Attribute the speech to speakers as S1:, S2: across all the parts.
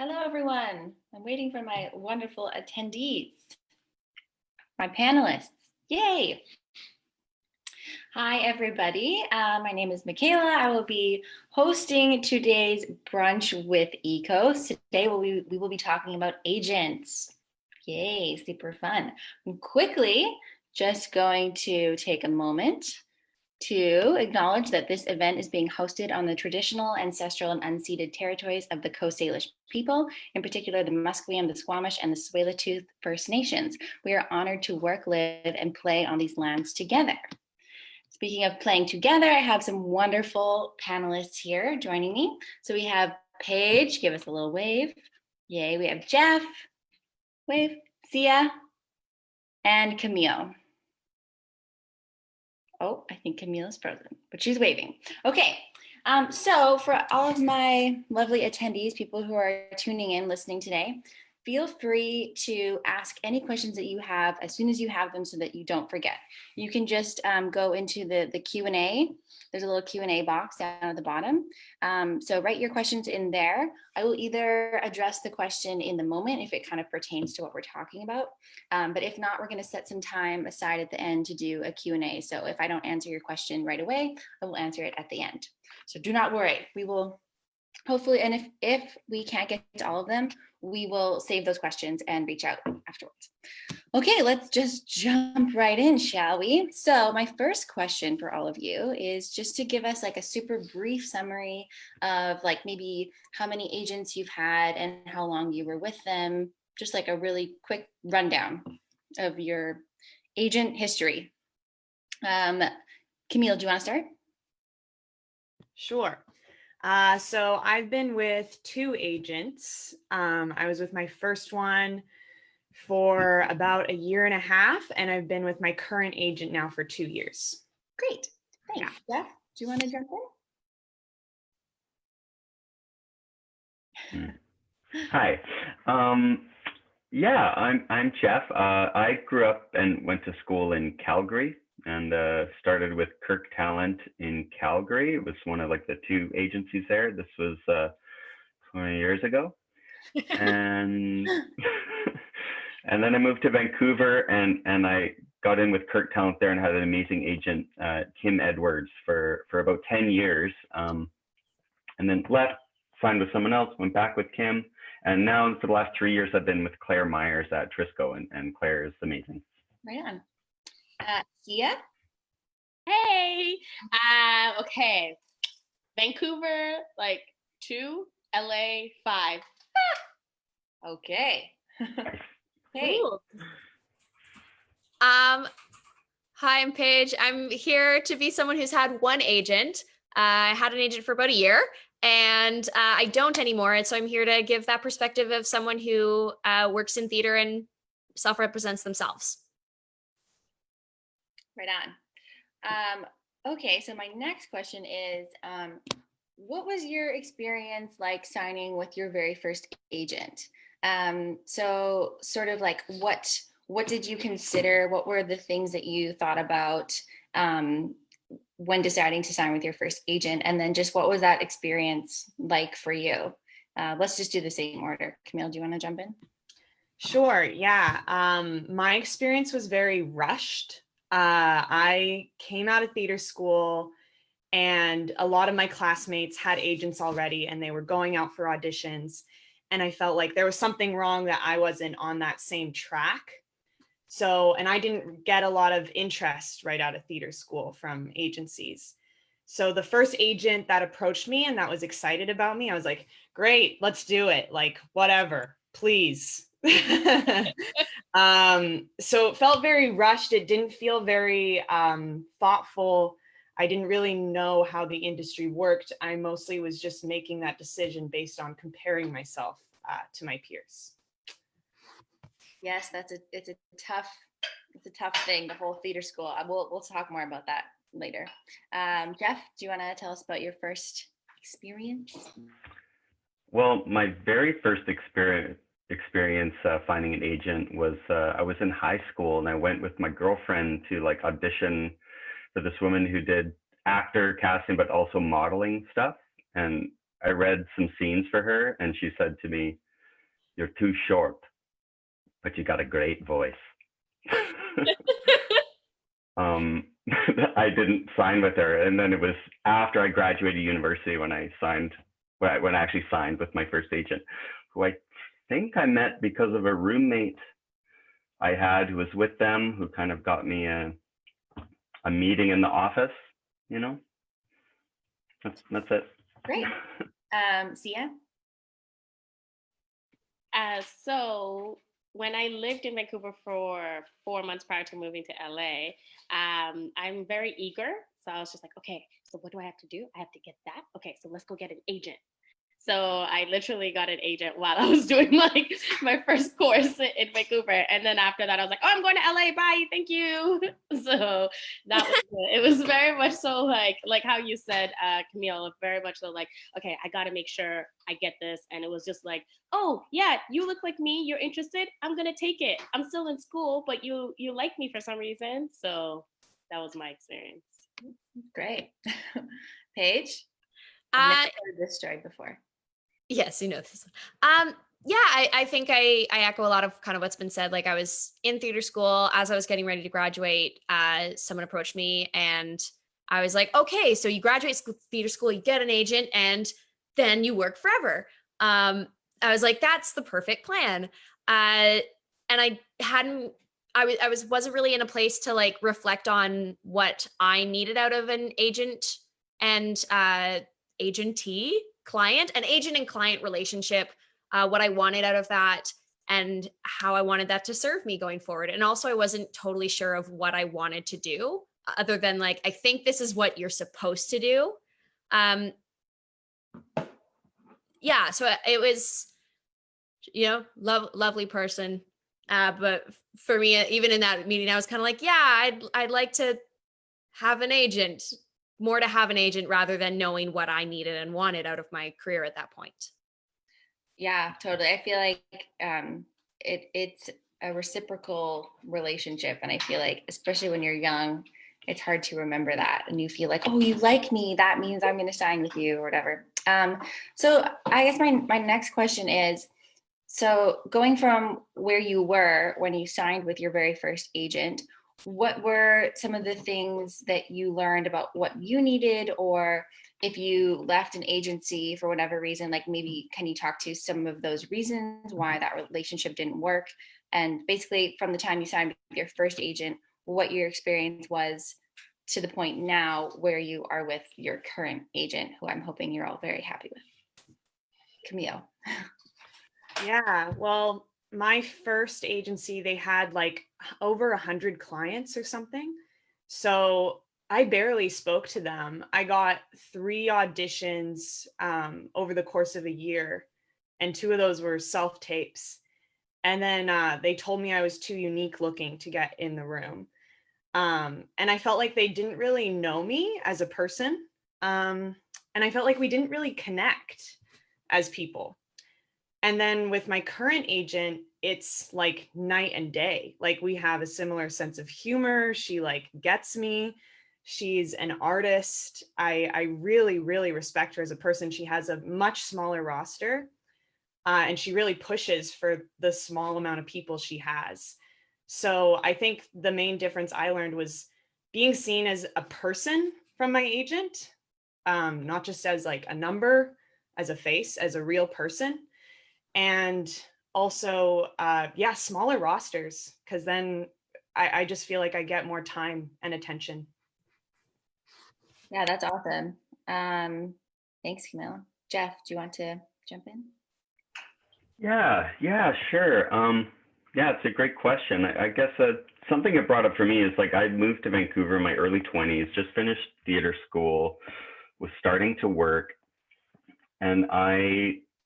S1: Hello, everyone. I'm waiting for my wonderful attendees, my panelists. Yay. Hi, everybody. My name is Makayla. I will be hosting today's Brunch with ECOS. Today, we will be talking about agents. Yay, super fun. I'm quickly just going to take a moment to acknowledge that this event is being hosted on the traditional, ancestral, and unceded territories of the Coast Salish people, in particular the Musqueam, the Squamish, and the Tsleil-Waututh First Nations. We are honored to work, live, and play on these lands together. Speaking of playing together, I have some wonderful panelists here joining me. So we have Paige, give us a little wave. Yay, we have Jeff, wave, Sia, and Camille. Oh, I think Camille is frozen, but she's waving. Okay, so for all of my lovely attendees, people who are tuning in, listening today, feel free to ask any questions that you have as soon as you have them so that you don't forget. You can just go into the Q&A. There's a little Q&A box down at the bottom. So write your questions in there. I will either address the question in the moment if it kind of pertains to what we're talking about. But if not, we're going to set some time aside at the end to do a Q&A. So if I don't answer your question right away, I will answer it at the end. So do not worry. We will hopefully, and if we can't get to all of them, we will save those questions and reach out afterwards. Okay, let's just jump right in, shall we? So my first question for all of you is just to give us like a super brief summary of like maybe how many agents you've had and how long you were with them. Just like a really quick rundown of your agent history. Camille, do you want to start?
S2: Sure. So I've been with 2 agents. I was with my first one for about 1.5 years, and I've been with my current agent now for 2 years.
S1: Great. Thanks. Yeah. Jeff, do you want to jump
S3: in? Hi. Yeah, I'm Jeff. I grew up and went to school in Calgary and started with Kirk Talent in Calgary. It was one of like the 2 agencies there. This was 20 years ago. And and then I moved to Vancouver and I got in with Kirk Talent there and had an amazing agent, Kim Edwards, for about 10 years. And then left, signed with someone else, went back with Kim. And now for the last 3 years, I've been with Claire Myers at Trisco, and Claire is amazing.
S1: Right on. Sia?
S4: Hey, okay. Vancouver, like 2, LA, 5.
S1: Okay. Hey.
S5: Hi, I'm Paige. I'm here to be someone who's had 1 agent. I had an agent for about 1 year and I don't anymore. And so I'm here to give that perspective of someone who works in theater and self-represents themselves.
S1: Right on. Okay, so my next question is, what was your experience like signing with your very first agent? So sort of like what did you consider? What were the things that you thought about when deciding to sign with your first agent? And then just what was that experience like for you? Let's just do the same order. Camille, do you want to jump in?
S2: Sure, yeah. My experience was very rushed. I came out of theater school and a lot of my classmates had agents already and they were going out for auditions. And I felt like there was something wrong that I wasn't on that same track. So, and I didn't get a lot of interest right out of theater school from agencies. So the first agent that approached me and that was excited about me, I was like, great, let's do it. Like, whatever, please. So it felt very rushed. It didn't feel very thoughtful. I didn't really know how the industry worked. I mostly was just making that decision based on comparing myself to my peers.
S1: Yes, it's a tough thing, the whole theater school. We'll talk more about that later. Jeff, do you want to tell us about your first experience?
S3: Well, my very first experience finding an agent was I was in high school and I went with my girlfriend to like audition for this woman who did actor casting but also modeling stuff, and I read some scenes for her and she said to me, you're too short, but you got a great voice. I didn't sign with her. And then it was after I graduated university when I actually signed with my first agent, who I think I met because of a roommate I had who was with them, who kind of got me a meeting in the office, you know. That's it.
S1: Great. Sia?
S4: So when I lived in Vancouver for 4 months prior to moving to LA, I'm very eager. So I was just like, okay, so what do I have to do? I have to get that. Okay, so let's go get an agent. So I literally got an agent while I was doing my first course in Vancouver. And then after that, I was like, oh, I'm going to LA. Bye. Thank you. So that was it. It was very much so like how you said, Camille, very much so like, okay, I got to make sure I get this. And it was just like, oh, yeah, you look like me. You're interested. I'm going to take it. I'm still in school, but you like me for some reason. So that was my experience.
S1: Great. Paige? I've never heard this story before.
S5: Yes, you know this one. Yeah, I think I echo a lot of kind of what's been said. Like I was in theater school as I was getting ready to graduate. Someone approached me and I was like, okay, so you graduate theater school, you get an agent, and then you work forever. I was like, that's the perfect plan. And I wasn't really in a place to like reflect on what I needed out of an agent and agentee client, an agent and client relationship, what I wanted out of that and how I wanted that to serve me going forward. And also I wasn't totally sure of what I wanted to do other than like, I think this is what you're supposed to do. Yeah, so it was, you know, lovely person. But for me, even in that meeting, I was kind of like, yeah, I'd like to have an agent, more to have an agent rather than knowing what I needed and wanted out of my career at that point.
S1: Yeah, totally. I feel like it's a reciprocal relationship. And I feel like, especially when you're young, it's hard to remember that. And you feel like, oh, you like me, that means I'm going to sign with you or whatever. So I guess my next question is, so going from where you were when you signed with your very first agent, what were some of the things that you learned about what you needed, or if you left an agency for whatever reason, like maybe can you talk to some of those reasons why that relationship didn't work? And basically from the time you signed with your first agent, what your experience was to the point now where you are with your current agent, who I'm hoping you're all very happy with. Camille.
S2: Yeah, well, my first agency, they had like over 100 clients or something. So I barely spoke to them. I got 3 auditions over the course of a year, and 2 of those were self-tapes. And then they told me I was too unique looking to get in the room. And I felt like they didn't really know me as a person. And I felt like we didn't really connect as people. And then with my current agent, it's like night and day. Like we have a similar sense of humor. She like gets me. She's an artist. I really, really respect her as a person. She has a much smaller roster. And she really pushes for the small amount of people she has. So I think the main difference I learned was being seen as a person from my agent, not just as like a number, as a face, as a real person. And also, smaller rosters, because then I just feel like I get more time and attention.
S1: Yeah, that's awesome. Thanks, Camille. Jeff, do you want to jump in?
S3: Yeah, sure. Yeah, it's a great question. I guess something it brought up for me is like I moved to Vancouver in my early 20s, just finished theater school, was starting to work. And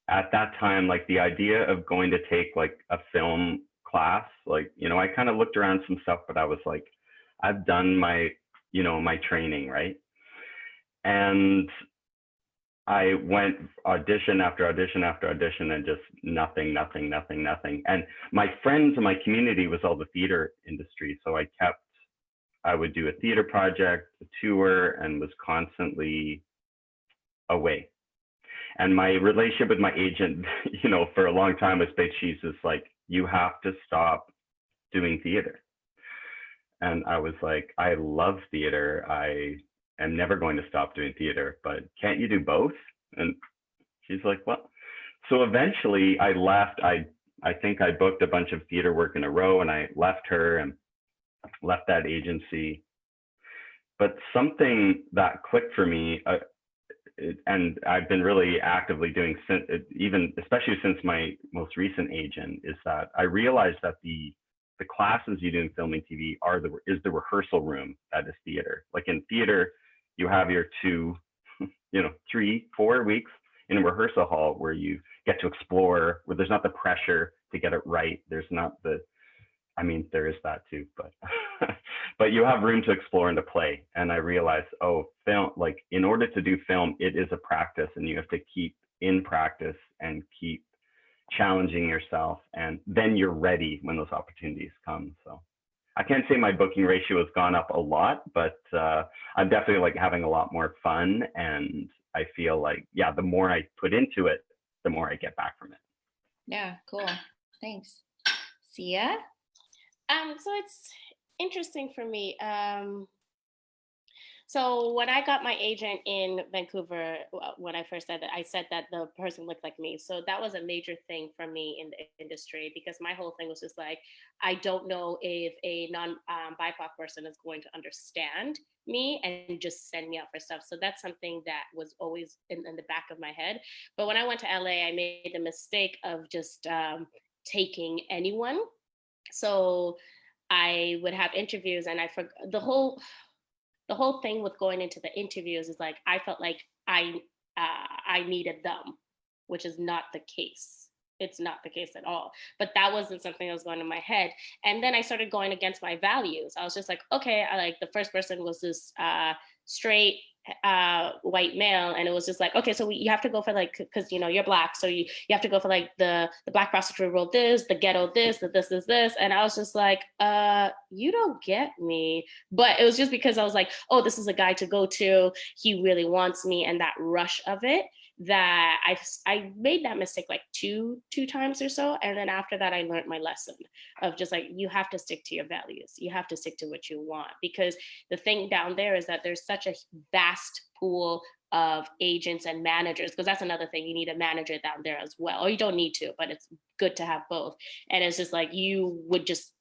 S3: at that time, like the idea of going to take like a film class, like, you know, I kind of looked around some stuff, but I was like, I've done my training, right? And I went audition after audition after audition and just nothing. And my friends and my community was all the theater industry. So I would do a theater project, a tour, and was constantly away. And my relationship with my agent, you know, for a long time was based, she's just like, you have to stop doing theater. And I was like, I love theater. I am never going to stop doing theater, but can't you do both? And she's like, well, so eventually I left. I think I booked a bunch of theater work in a row, and I left her and left that agency. But something that clicked for me, and I've been really actively doing since, even especially since my most recent agent, is that I realized that the classes you do in film and TV is the rehearsal room that is theater. Like in theater, you have your 2, 3, 4 weeks in a rehearsal hall where you get to explore, where there's not the pressure to get it right. There's not I mean, there is that too, but but you have room to explore and to play. And I realized, oh, film, like in order to do film, it is a practice, and you have to keep in practice and keep challenging yourself, and then you're ready when those opportunities come. So I can't say my booking ratio has gone up a lot, but I'm definitely like having a lot more fun, and I feel like, yeah, the more I put into it, the more I get back from it.
S1: Yeah, cool. Thanks. Sia?
S4: So it's interesting for me. So when I got my agent in Vancouver, when I first said that, I said that the person looked like me. So that was a major thing for me in the industry, because my whole thing was just like, I don't know if a non-BIPOC person is going to understand me and just send me out for stuff. So that's something that was always in the back of my head. But when I went to LA, I made the mistake of just taking anyone. So I would have interviews, and I forgot the whole thing with going into the interviews is like, I felt like I needed them, which is not the case. It's not the case at all. But that wasn't something that was going in my head. And then I started going against my values. I was just like, okay, the first person was this straight white male, and it was just like, okay, so you have to go for like, because you're Black, so you have to go for like the Black prostitute role, this, the ghetto this, this, and I was just like, you don't get me. But it was just because I was like, oh, this is a guy to go to, he really wants me, and that rush of it, that I made that mistake like two times or so. And then after that, I learned my lesson of just like, you have to stick to your values. You have to stick to what you want, because the thing down there is that there's such a vast pool of agents and managers, because that's another thing. You need a manager down there as well, or you don't need to, but it's good to have both. And it's just like, you would just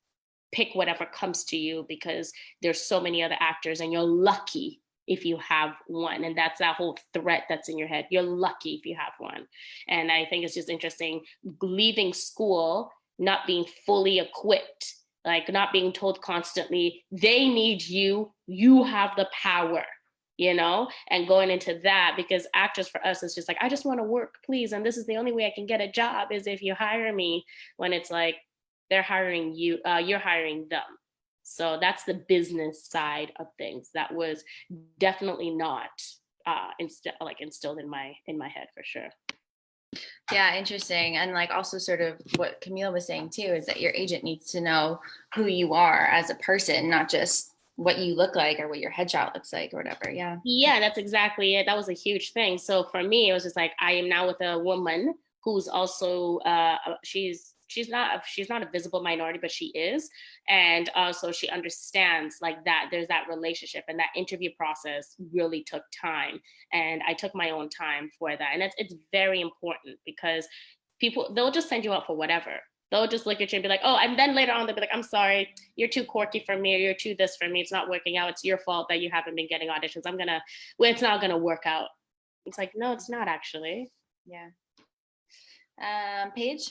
S4: pick whatever comes to you, because there's so many other actors, and you're lucky if you have one. And that's that whole threat that's in your head. You're lucky if you have one. And I think it's just interesting leaving school, not being fully equipped, like not being told constantly, they need you, you have the power, and going into that, because actors for us is just like, I just want to work, please. And this is the only way I can get a job is if you hire me, when it's like, they're hiring you, you're hiring them. So that's the business side of things that was definitely not instilled in my head, for sure.
S1: Yeah, interesting. And like also sort of what Camille was saying too, is that your agent needs to know who you are as a person, not just what you look like or what your headshot looks like or whatever. Yeah,
S4: that's exactly it. That was a huge thing. So for me, it was just like, I am now with a woman who's also she's not a visible minority, but she is. And also she understands like that there's that relationship, and that interview process really took time. And I took my own time for that. And it's very important, because people, they'll just send you out for whatever. They'll just look at you and be like, oh, and then later on they'll be like, I'm sorry, you're too quirky for me, or you're too this for me. It's not working out. It's your fault that you haven't been getting auditions. It's not gonna work out. It's like, no, it's not actually.
S1: Yeah. Paige?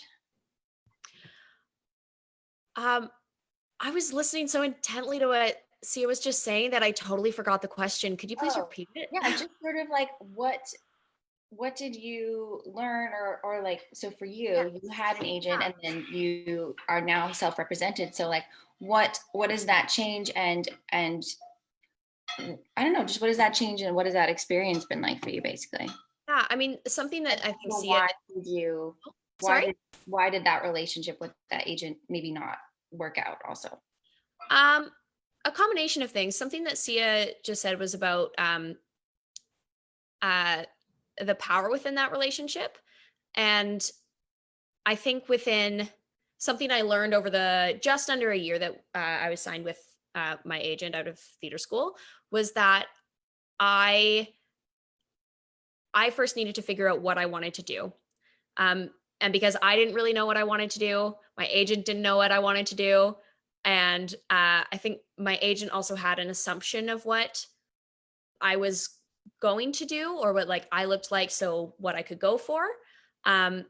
S5: I was listening so intently to what Sia was just saying that I totally forgot the question. Could you please repeat it?
S1: Yeah, just sort of like what did you learn, or like, so for you, you had an agent and then you are now self-represented. So like, what does that change? And I don't know, just what does that change, and what has that experience been like for you, basically?
S5: Yeah, I mean, something that I think
S1: Sia,
S5: why
S1: did that relationship with that agent maybe not work out also?
S5: A combination of things. Something that Sia just said was about the power within that relationship. And I think within something I learned over the just under a year that I was signed with my agent out of theater school was that I first needed to figure out what I wanted to do. And because I didn't really know what I wanted to do, my agent didn't know what I wanted to do. And I think my agent also had an assumption of what I was going to do or what like I looked like, so what I could go for. And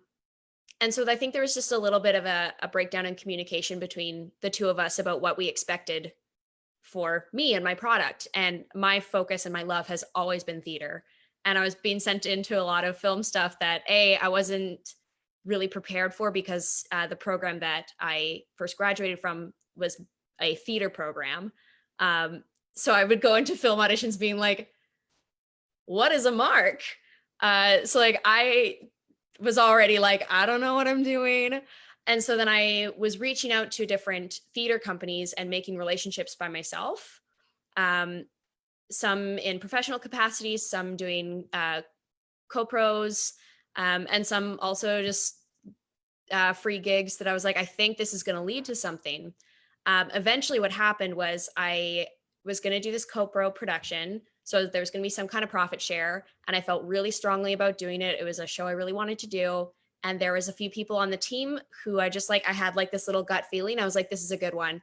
S5: so I think there was just a little bit of a breakdown in communication between the two of us about what we expected for me and my product. And my focus and my love has always been theater. And I was being sent into a lot of film stuff that I wasn't really prepared for because the program that I first graduated from was a theater program. So I would go into film auditions being like, what is a mark? So like I was already like, I don't know what I'm doing. And so then I was reaching out to different theater companies and making relationships by myself. Some in professional capacities, some doing co-pros, and some also just free gigs that I was like, I think this is going to lead to something. Eventually what happened was I was going to do this co-pro production. So there was going to be some kind of profit share. And I felt really strongly about doing it. It was a show I really wanted to do. And there was a few people on the team who I just like, I had like this little gut feeling. I was like, this is a good one.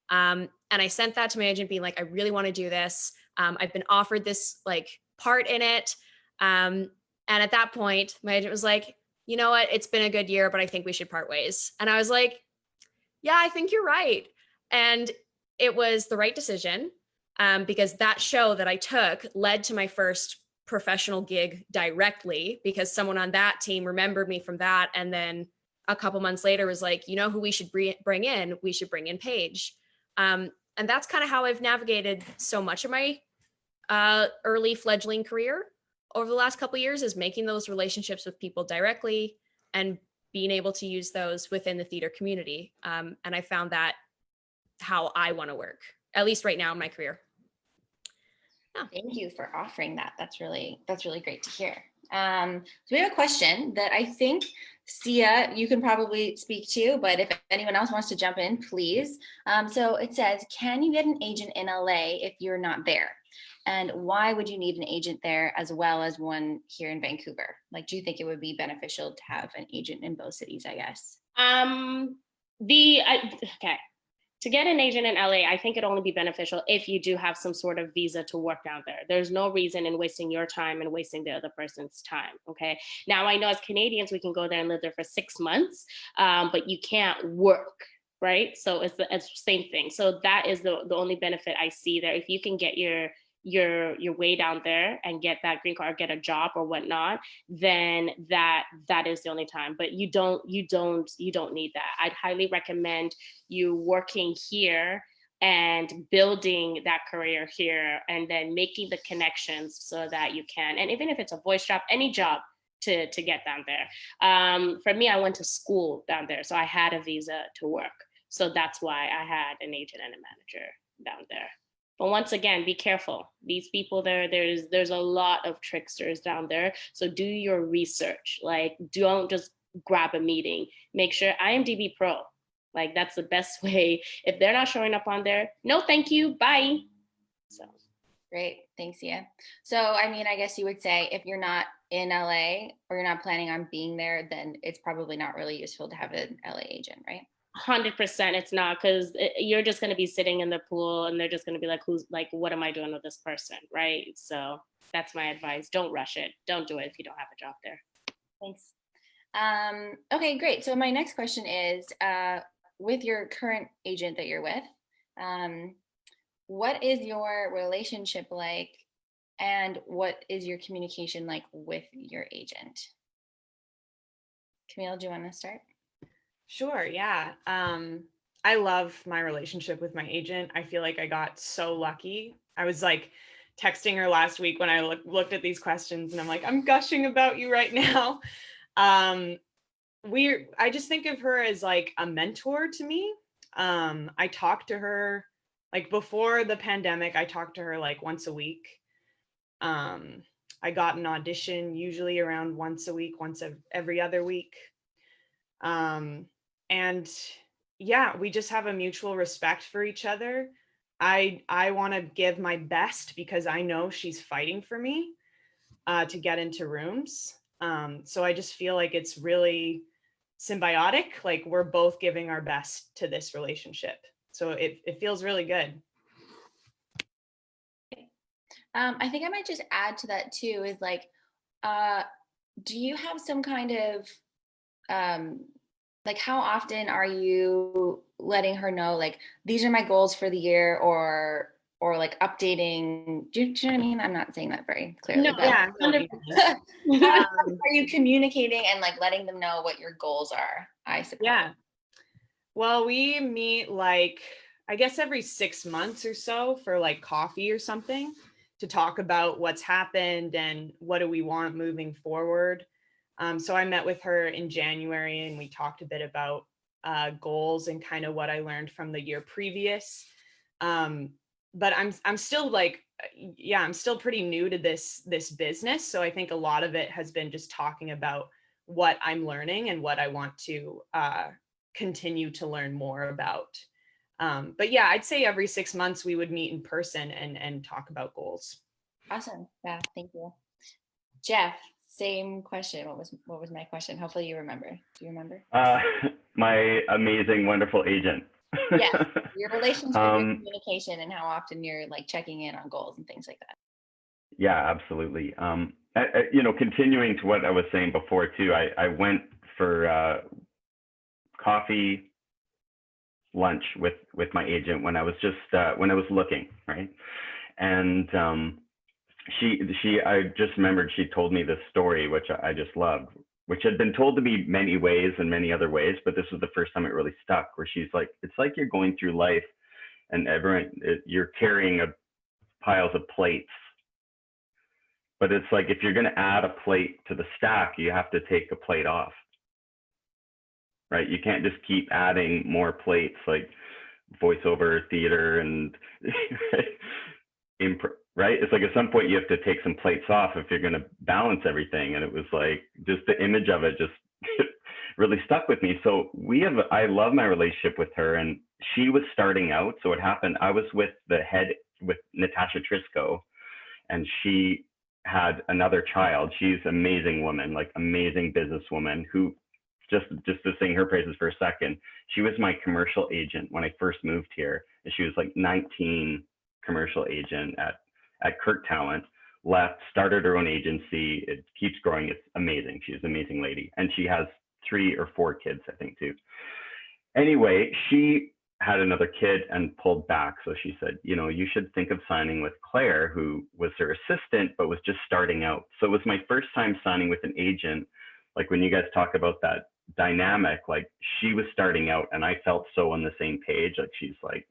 S5: And I sent that to my agent being like, I really want to do this. I've been offered this like part in it. And at that point, my agent was like, you know what, it's been a good year, but I think we should part ways. And I was like, yeah, I think you're right. And it was the right decision because that show that I took led to my first professional gig directly because someone on that team remembered me from that. And then a couple months later was like, you know who we should bring in? We should bring in Paige. And that's kind of how I've navigated so much of my early fledgling career over the last couple of years is making those relationships with people directly and being able to use those within the theater community. And I found that how I want to work, at least right now in my career. Yeah.
S1: Thank you for offering that. That's really great to hear. So we have a question that I think, Sia, you can probably speak to, but if anyone else wants to jump in, please. So it says, can you get an agent in LA if you're not there? And why would you need an agent there as well as one here in Vancouver? Like, do you think it would be beneficial to have an agent in both cities, I guess?
S4: Okay. To get an agent in LA, I think it'd only be beneficial if you do have some sort of visa to work down there. There's no reason in wasting your time and wasting the other person's time, okay? Now, I know as Canadians, we can go there and live there for 6 months, but you can't work, right? So it's the same thing. So that is the only benefit I see there. If you can get your way down there and get that green card, or get a job or whatnot, then that is the only time. But you don't need that. I'd highly recommend you working here and building that career here and then making the connections so that you can, and even if it's a voice job, any job to get down there. For me, I went to school down there, so I had a visa to work. So that's why I had an agent and a manager down there. But once again, be careful. These people there's a lot of tricksters down there. So do your research. Like, don't just grab a meeting. Make sure IMDb Pro. Like, that's the best way. If they're not showing up on there, no, thank you, bye. So
S1: great, thanks, Sia. So, I mean, I guess you would say if you're not in LA or you're not planning on being there, then it's probably not really useful to have an LA agent, right?
S4: 100% it's not, because you're just going to be sitting in the pool and they're just going to be like, who's like, what am I doing with this person, right? So that's my advice. Don't rush it. Don't do it if you don't have a job there.
S1: Thanks. Okay, great. So my next question is, with your current agent that you're with, what is your relationship like and what is your communication like with your agent? Camille, do you want to start?
S2: Sure, yeah. I love my relationship with my agent. I feel like I got so lucky. I was like texting her last week when I looked at these questions and I'm like, I'm gushing about you right now. I just think of her as like a mentor to me. I talked to her like before the pandemic, I talked to her like once a week. I got an audition usually around once a week, every other week. And yeah, we just have a mutual respect for each other. I want to give my best because I know she's fighting for me to get into rooms. So I just feel like it's really symbiotic. Like we're both giving our best to this relationship. So it feels really good.
S1: I think I might just add to that too, is like, do you have some kind of, like how often are you letting her know, like, these are my goals for the year, or like updating, do you know what I mean? I'm not saying that very clearly,
S4: No,
S1: but
S2: Yeah.
S1: are you communicating and like letting them know what your goals are, I suppose?
S2: Yeah. Well, we meet like, I guess every 6 months or so for like coffee or something to talk about what's happened and what do we want moving forward. So I met with her in January and we talked a bit about goals and kind of what I learned from the year previous. But I'm still like, yeah, I'm still pretty new to this business. So I think a lot of it has been just talking about what I'm learning and what I want to continue to learn more about. But yeah, I'd say every 6 months we would meet in person and talk about goals.
S1: Awesome. Yeah, thank you. Jeff, same question. What was my question? Hopefully you remember. Do you remember?
S3: My amazing, wonderful agent.
S1: Yes, your relationship, your communication, and how often you're like checking in on goals and things like that.
S3: Yeah, absolutely. Continuing to what I was saying before too, I went for coffee, lunch with my agent when I was when I was looking, right? And I just remembered she told me this story, which I just loved, which had been told to me many ways and many other ways, but this was the first time it really stuck, where she's like, it's like you're going through life and you're carrying piles of plates. But it's like, if you're going to add a plate to the stack, you have to take a plate off, right? You can't just keep adding more plates, like voiceover, theater, and right? It's like at some point you have to take some plates off if you're going to balance everything. And it was like, just the image of it just really stuck with me. So I love my relationship with her, and she was starting out. So what happened, I was with with Natasha Trisco, and she had another child. She's an amazing woman, like amazing businesswoman, who just to sing her praises for a second, she was my commercial agent when I first moved here. And she was like 19 commercial agent at Kirk Talent, left, started her own agency. It keeps growing. It's amazing. She's an amazing lady. And she has 3 or 4 kids, I think, too. Anyway, she had another kid and pulled back. So she said, you should think of signing with Claire, who was her assistant, but was just starting out. So it was my first time signing with an agent. Like when you guys talk about that dynamic, like she was starting out and I felt so on the same page. Like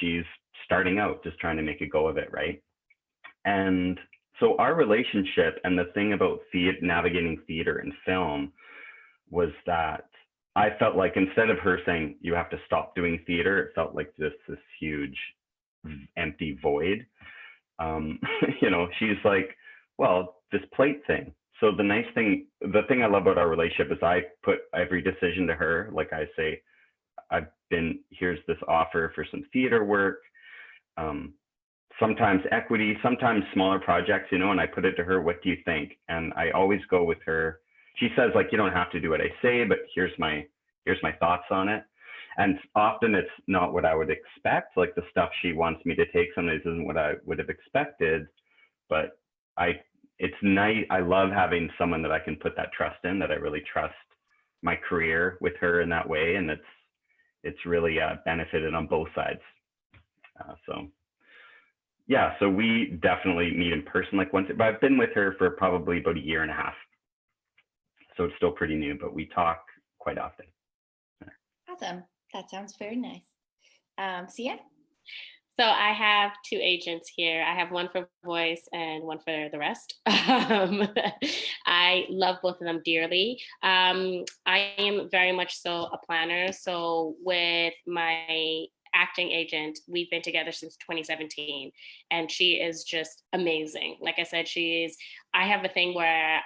S3: she's starting out, just trying to make a go of it, right? And so our relationship, and the thing about navigating theater and film, was that I felt like instead of her saying you have to stop doing theater, it felt like this huge empty void. She's like, well, this plate thing. So the thing I love about our relationship is I put every decision to her. Like I say, here's this offer for some theater work, sometimes equity, sometimes smaller projects, and I put it to her, what do you think? And I always go with her. She says, like, you don't have to do what I say, but here's my thoughts on it. And often it's not what I would expect. Like the stuff she wants me to take sometimes isn't what I would have expected, but it's nice. I love having someone that I can put that trust in, that I really trust my career with her in that way. And it's really benefited on both sides. So we definitely meet in person like once, but I've been with her for probably about 1.5 years. So it's still pretty new, but we talk quite often.
S1: Awesome. That sounds very nice. Sia?
S4: So I have 2 agents here. I have one for voice and one for the rest. I love both of them dearly. I am very much so a planner. So with my acting agent. We've been together since 2017, and she is just amazing. Like I said, I have a thing where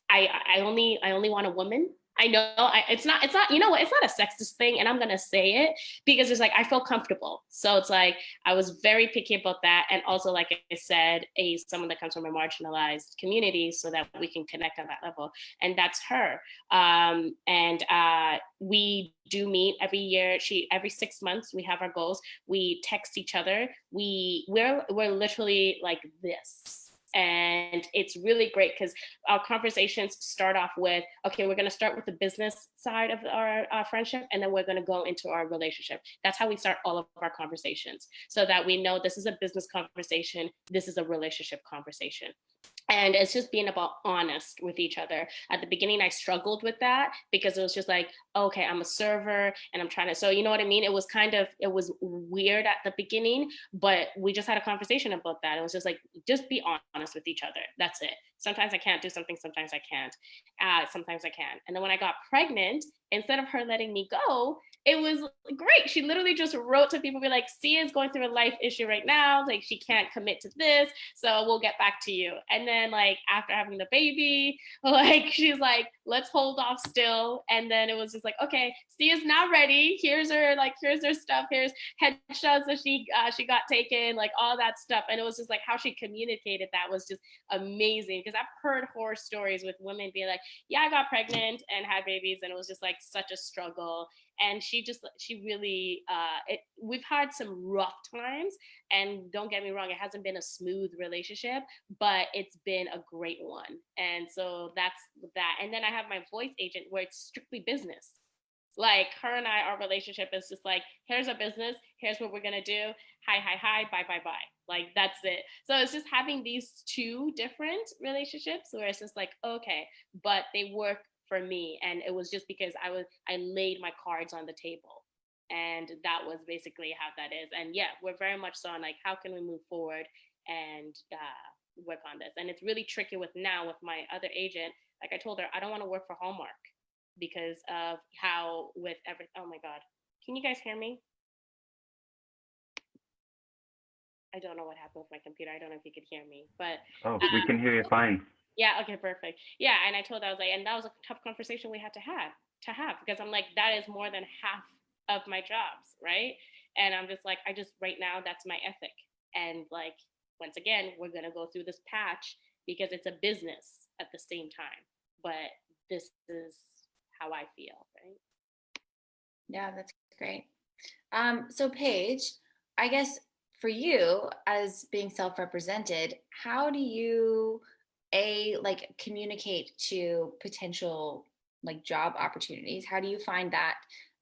S4: I only want a woman. I know it's not, you know what, it's not a sexist thing, and I'm gonna say it because it's like I feel comfortable. So it's like I was very picky about that, and also, like I said, someone that comes from a marginalized community, so that we can connect on that level, and that's her. And we do meet every year. Every 6 months we have our goals. We text each other. We're literally like this. And it's really great because our conversations start off with, okay, we're going to start with the business side of our friendship, and then we're going to go into our relationship. That's how we start all of our conversations, so that we know this is a business conversation, this is a relationship conversation. And it's just being about honest with each other. At the beginning, I struggled with that because it was just like, okay, I'm a server and I'm trying to, so you know what I mean? It was weird at the beginning, but we just had a conversation about that. It was just like, just be honest with each other. That's it. Sometimes I can't do something, sometimes I can't. Sometimes I can. And then when I got pregnant, instead of her letting me go, it was great. She literally just wrote to people, be like, Sia's going through a life issue right now. Like, she can't commit to this, so we'll get back to you. And then, like, after having the baby, like, she's like, let's hold off still. And then it was just like, okay, Sia's now ready. Here's her stuff. Here's headshots that she got taken, like all that stuff. And it was just like how she communicated that was just amazing, because I've heard horror stories with women being like, yeah, I got pregnant and had babies, and it was just like such a struggle. And she really, we've had some rough times, and don't get me wrong, it hasn't been a smooth relationship, but it's been a great one. And so that's that. And then I have my voice agent, where it's strictly business. Like, her and our relationship is just like, here's a business, here's what we're gonna do, hi, bye. Like, that's it. So it's just having these two different relationships where it's just like, okay, but they work for me. And it was just because I laid my cards on the table, and that was basically how that is. And yeah, we're very much so on like, how can we move forward and work on this? And it's really tricky with my other agent. Like, I told her, I don't want to work for Hallmark because of how with every, oh my God, can you guys hear me? I don't know what happened with my computer. I don't know if you could hear me, but
S3: we can hear you fine.
S4: yeah, okay, perfect. Yeah, and I told her, I was like, and that was a tough conversation we had to have because I'm like, that is more than half of my jobs, right? And I'm just like, right now, that's my ethic. And like, once again, we're gonna go through this patch because it's a business at the same time, but this is how I feel, right?
S1: Yeah, that's great. So Paige, I guess for you, as being self-represented, how do you like communicate to potential like job opportunities? How do you find that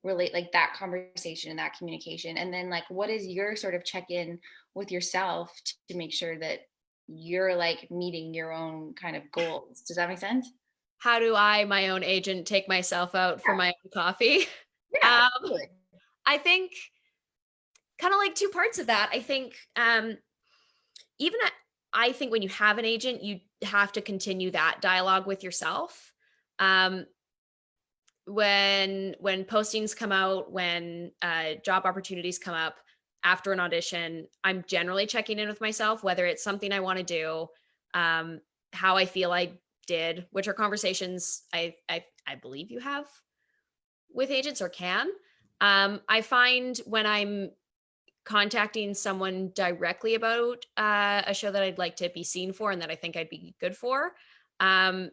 S1: like that conversation and that communication? And then like, what is your sort of check-in with yourself to make sure that you're like meeting your own kind of goals? Does that make sense?
S5: How do I, my own agent, take myself out for my own coffee?
S1: Yeah, totally.
S5: I think kind of like two parts of that. I think I think when you have an agent, you have to continue that dialogue with yourself. When postings come out, when job opportunities come up after an audition, I'm generally checking in with myself, whether it's something I want to do, how I feel I did, which are conversations I believe you have with agents or can. I find when I'm contacting someone directly about a show that I'd like to be seen for and that I think I'd be good for, I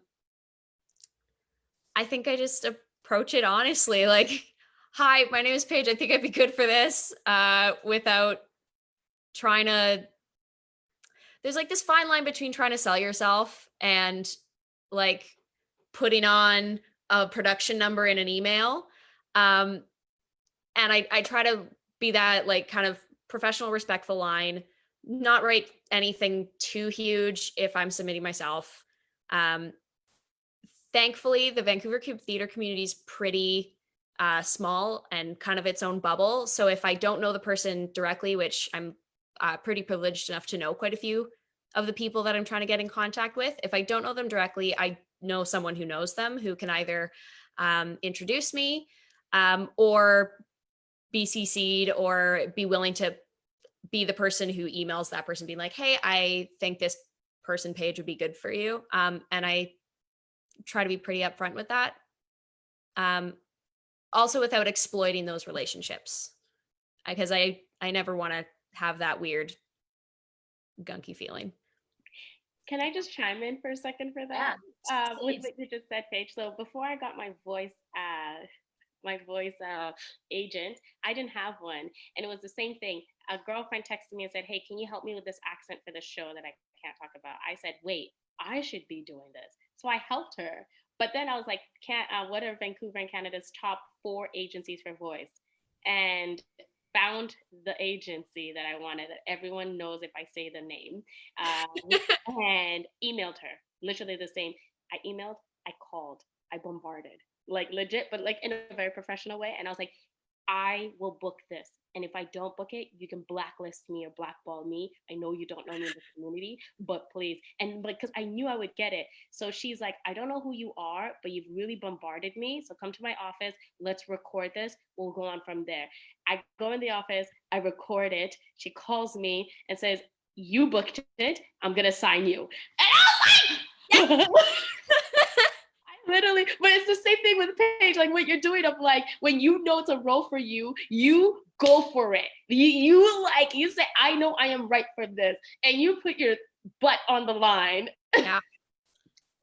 S5: think I just approach it honestly, like, hi, my name is Paige, I think I'd be good for this, without trying to, there's like this fine line between trying to sell yourself and like putting on a production number in an email. And I try to be that like kind of professional, respectful line, not write anything too huge if I'm submitting myself. Thankfully, the Vancouver theater community is pretty small and kind of its own bubble. So if I don't know the person directly, which I'm pretty privileged enough to know quite a few of the people that I'm trying to get in contact with, if I don't know them directly, I know someone who knows them who can either introduce me or be CC'd or be willing to be the person who emails that person being like, hey, I think this person Paige would be good for you. And I try to be pretty upfront with that. Also without exploiting those relationships, because I never want to have that weird gunky feeling.
S4: Can I just chime in for a second for that? With what you just said, Paige. So before I got my voice agent, I didn't have one, and it was the same thing. A girlfriend texted me and said, hey, can you help me with this accent for the show that I can't talk about? I said, wait, I should be doing this. So I helped her. But then I was like, what are Vancouver and Canada's top 4 agencies for voice? And found the agency that I wanted, that everyone knows if I say the name, and emailed her. Literally the same. I emailed, I called, I bombarded, like legit, but like in a very professional way. And I was like, I will book this. And if I don't book it, you can blacklist me or blackball me. I know you don't know me in the community, but please. And because I knew I would get it. So she's like, I don't know who you are, but you've really bombarded me. So come to my office. Let's record this. We'll go on from there. I go in the office. I record it. She calls me and says, you booked it. I'm going to sign you. And I was like, literally, but it's the same thing with Paige, like what you're doing of like, when you know it's a role for you, you go for it. You say, I know I am right for this. And you put your butt on the line.
S5: Yeah.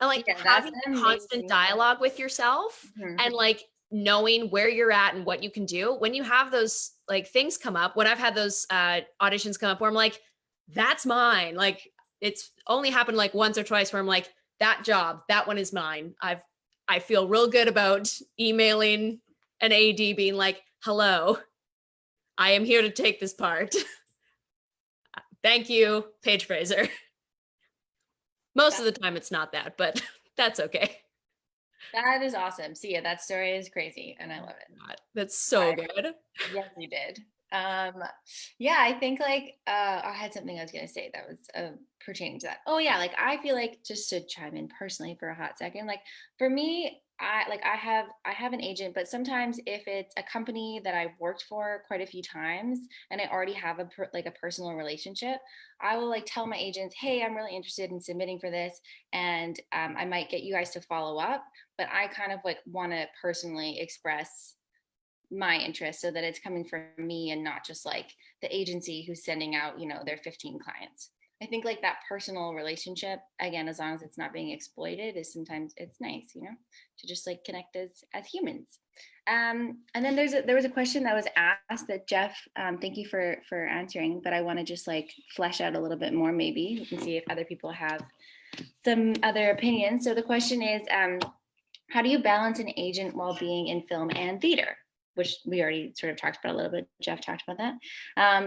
S5: And like having a constant dialogue with yourself and like knowing where you're at and what you can do. When you have those like things come up, when I've had those auditions come up where I'm like, that's mine. Like it's only happened like once or twice where I'm like, that job, that one is mine. I feel real good about emailing an AD being like, hello, I am here to take this part. Thank you, Paige Fraser. Most of the time it's not that, but that's okay.
S1: That is awesome. See, yeah, that story is crazy and I love it.
S5: That's so good.
S1: Yes, you did. Yeah, I think like I had something I was gonna say that was pertaining to that. Oh yeah, like I feel like, just to chime in personally for a hot second, like for me, I have an agent, but sometimes if it's a company that I've worked for quite a few times and I already have a personal relationship, I will like tell my agents, hey, I'm really interested in submitting for this, and I might get you guys to follow up, but I kind of like want to personally express my interest so that it's coming from me and not just like the agency who's sending out, their 15 clients. I think like that personal relationship, again, as long as it's not being exploited, is sometimes it's nice, to just like connect as humans. And then there was a question that was asked that Jeff, thank you for answering, but I want to just like flesh out a little bit more, maybe we can see if other people have some other opinions. So the question is, how do you balance an agent while being in film and theater? Which we already sort of talked about a little bit. Jeff talked about that.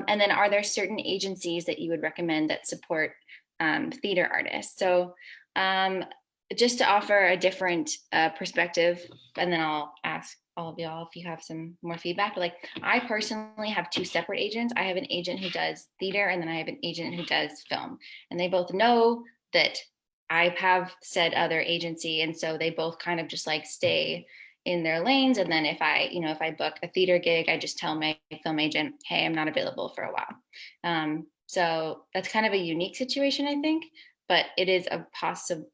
S1: And then are there certain agencies that you would recommend that support theater artists? So just to offer a different perspective, and then I'll ask all of y'all if you have some more feedback. But like, I personally have 2 separate agents. I have an agent who does theater, and then I have an agent who does film. And they both know that I have said other agency. And so they both kind of just like stay in their lanes. And then if I book a theater gig, I just tell my film agent, hey, I'm not available for a while. So that's kind of a unique situation, I think, but it is a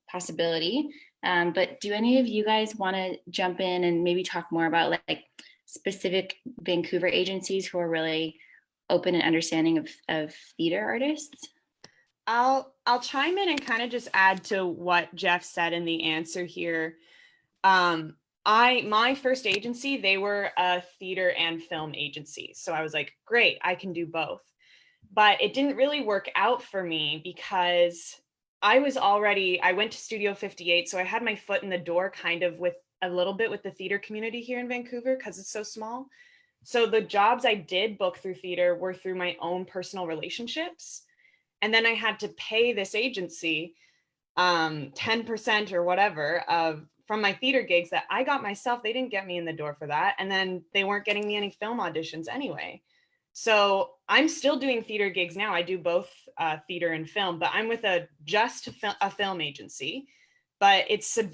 S1: possibility. But do any of you guys want to jump in and maybe talk more about like specific Vancouver agencies who are really open and understanding of theater artists?
S2: I'll chime in and kind of just add to what Jeff said in the answer here. My first agency, they were a theater and film agency. So I was like, great, I can do both. But it didn't really work out for me because I went to Studio 58. So I had my foot in the door kind of with a little bit with the theater community here in Vancouver because it's so small. So the jobs I did book through theater were through my own personal relationships. And then I had to pay this agency 10% or whatever from my theater gigs that I got myself. They didn't get me in the door for that. And then they weren't getting me any film auditions anyway. So I'm still doing theater gigs now. I do both theater and film, but I'm with a film agency. But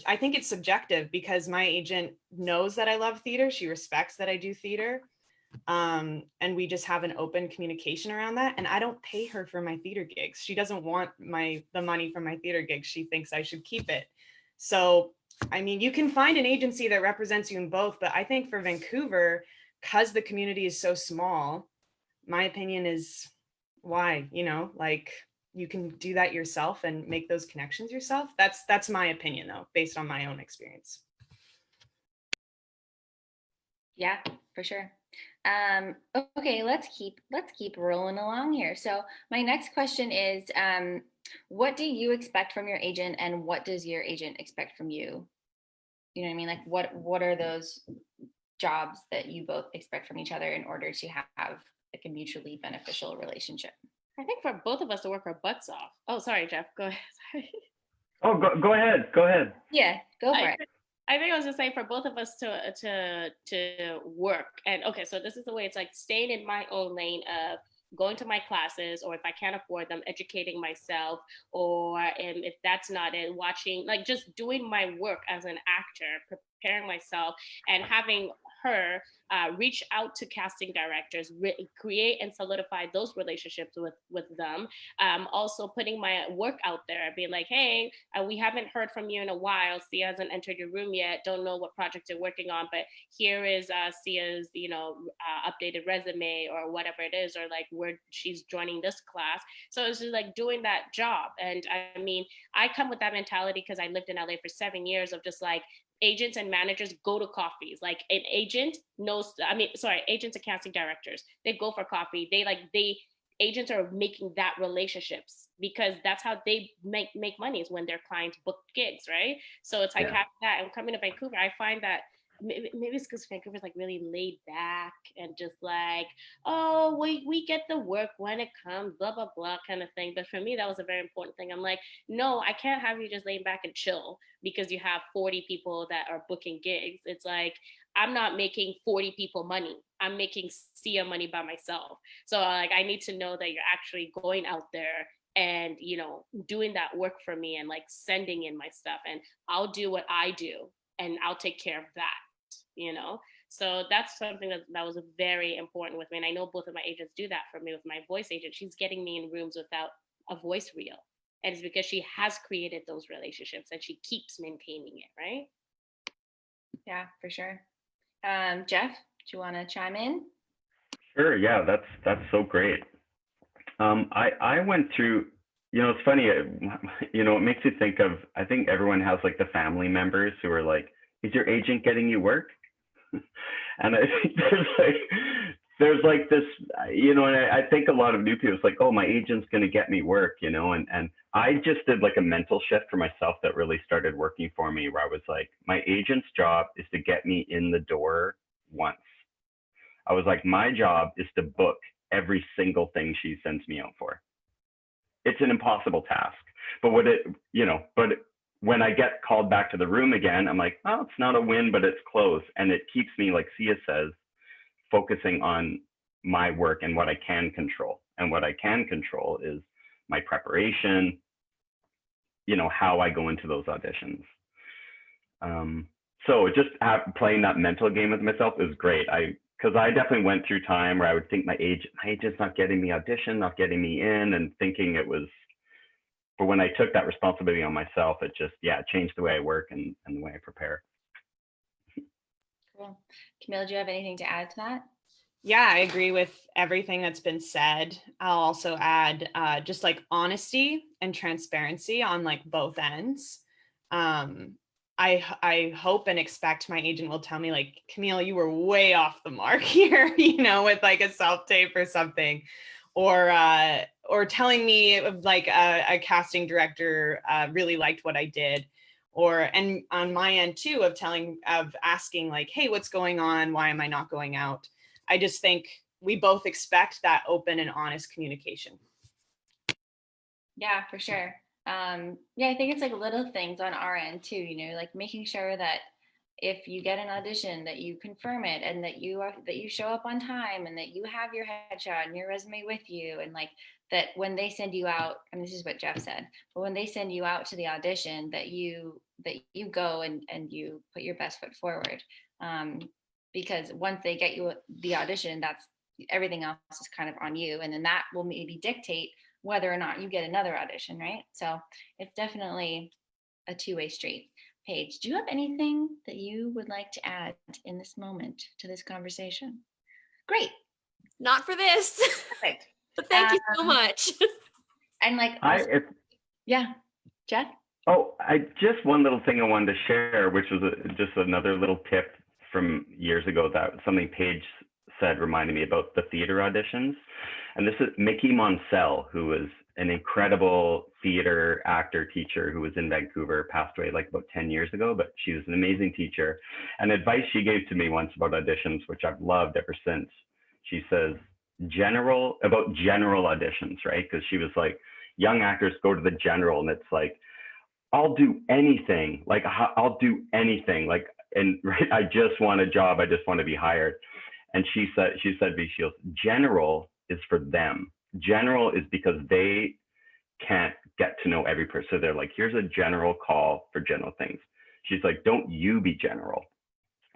S2: I think it's subjective because my agent knows that I love theater. She respects that I do theater. And we just have an open communication around that. And I don't pay her for my theater gigs. She doesn't want the money from my theater gigs. She thinks I should keep it. So, I mean, you can find an agency that represents you in both, but I think for Vancouver, because the community is so small, my opinion is why, like you can do that yourself and make those connections yourself. That's my opinion though, based on my own experience.
S1: Yeah, for sure. Okay, let's keep rolling along here. So my next question is, what do you expect from your agent, and what does your agent expect from you? You know what I mean? Like, what are those jobs that you both expect from each other in order to have like a mutually beneficial relationship?
S4: I think for both of us to work our butts off. Oh, sorry, Jeff. Go ahead. Sorry.
S3: Oh, go ahead. Go ahead.
S1: Yeah, go for it.
S4: I think I was just saying for both of us to work. And okay, so this is the way it's like staying in my own lane of going to my classes, or if I can't afford them, educating myself, or if that's not it, watching, like just doing my work as an actor, preparing myself, and having her reach out to casting directors, create and solidify those relationships with them. Also putting my work out there, being like, hey, we haven't heard from you in a while. Sia hasn't entered your room yet. Don't know what project you're working on, but here is Sia's, updated resume or whatever it is, or like where she's joining this class. So it's just like doing that job. And I mean, I come with that mentality because I lived in LA for 7 years of just like, agents and managers go to coffees. Like an agent knows, agents and casting directors, they go for coffee. Agents are making that relationships because that's how they make money, is when their clients book gigs, right? So it's like having that. And coming to Vancouver, I find that maybe it's because Vancouver's like really laid back and just like, oh, we get the work when it comes, blah blah blah kind of thing. But for me, that was a very important thing. I'm like, no, I can't have you just laying back and chill because you have 40 people that are booking gigs. It's like, I'm not making 40 people money. I'm making Sia money by myself. So like, I need to know that you're actually going out there and, doing that work for me and like sending in my stuff, and I'll do what I do and I'll take care of that. So that's something that was very important with me. And I know both of my agents do that for me. With my voice agent, she's getting me in rooms without a voice reel. And it's because she has created those relationships and she keeps maintaining it, right?
S1: Yeah, for sure. Jeff, do you want to chime in?
S3: Sure. Yeah, that's so great. I went through, it's funny, it makes you think of, I think everyone has like the family members who are like, is your agent getting you work? And I think there's like this, and I think a lot of new people, it's like, oh, my agent's going to get me work, and I just did like a mental shift for myself that really started working for me, where I was like, my agent's job is to get me in the door once. I was like, my job is to book every single thing she sends me out for. It's an impossible task, but when I get called back to the room again, I'm like, oh, it's not a win, but it's close. And it keeps me, like Sia says, focusing on my work and what I can control. And what I can control is my preparation, how I go into those auditions. So just playing that mental game with myself is great. Because I definitely went through time where I would think my agent's not getting me audition, not getting me in, and thinking it was. But when I took that responsibility on myself, it just, changed the way I work and the way I prepare.
S1: Cool. Camille, do you have anything to add to that?
S2: Yeah, I agree with everything that's been said. I'll also add just like honesty and transparency on like both ends. I hope and expect my agent will tell me like, Camille, you were way off the mark here, with like a self-tape or something. Or telling me like a casting director really liked what I did, and on my end too of asking like, hey, what's going on? Why am I not going out? I just think we both expect that open and honest communication.
S1: Yeah, for sure. I think it's like little things on our end too, like making sure that if you get an audition that you confirm it, and that you show up on time, and that you have your headshot and your resume with you, and like that when they send you out, I mean, this is what Jeff said, but when they send you out to the audition, that you go and you put your best foot forward. because once they get you the audition, that's everything else is kind of on you. And then that will maybe dictate whether or not you get another audition, right? So it's definitely a two-way street. Paige, do you have anything that you would like to add in this moment to this conversation? Great.
S5: Not for this.
S1: Perfect.
S5: But thank you so much.
S1: And like, yeah, Jeff?
S3: Oh, I just one little thing I wanted to share, which was just another little tip from years ago that something Paige said reminded me about the theater auditions. And this is Mickey Monsell, who was an incredible theater actor teacher who was in Vancouver, passed away like about 10 years ago, but she was an amazing teacher. And advice she gave to me once about auditions, which I've loved ever since, she says, general auditions, right? Because she was like, young actors go to the general and it's like, I'll do anything, like I'll do anything, like, and right, I just want a job, I just want to be hired. And she said to me, she goes, general is for them. General is because they can't get to know every person. So they're like, here's a general call for general things. She's like, don't you be general.